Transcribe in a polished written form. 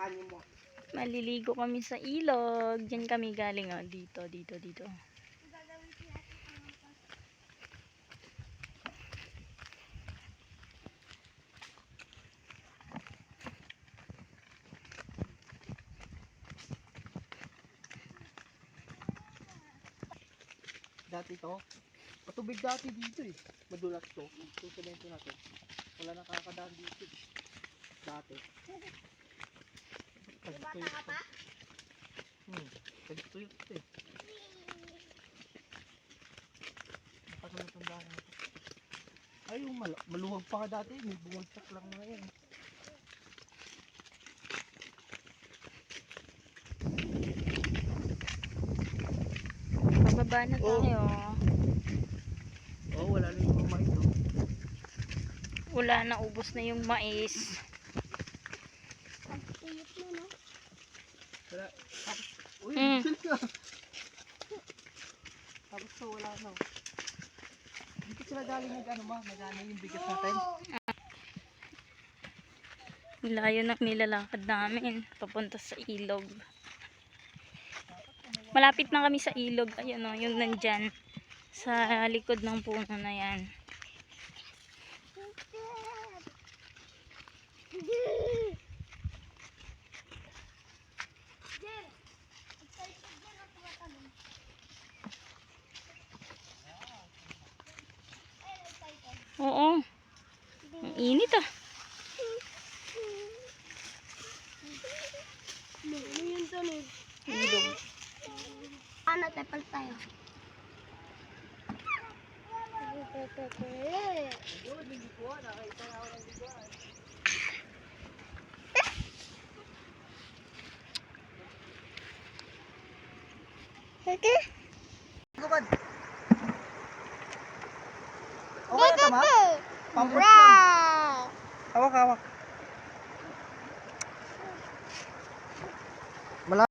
Tani mo. Maliligo kami sa ilog. Diyan kami galing, oh. Dito. Dati to. Patubig dati dito eh. Madulas to. Susemento natin. Wala nakakadaan dito. Dati. Bata ka pa? Tagtuyot ito eh. Nakakalatandaan ito. Ay, yung maluwag pa ka dati. May bumagsak lang na yan. Pababa na tayo. Oh, wala na yung mga ito. Wala na, ubos na yung mais. Ang tuyot mo, no? Wala. Tapos, uy, ka. Tapos to, wala na. Dito sila galing nagana yung bigas natin. Layo na nilalakad namin. Papunta sa ilog. Malapit na kami sa ilog. Ayun, oh, yung nandyan. Sa likod ng puno na yan. Oo. Ang init ah. Ano yun doon eh? Ilog. Ano, tepal tayo. Okay. Gubad. Okay na tama? Pampros lang. Wow! Hawak.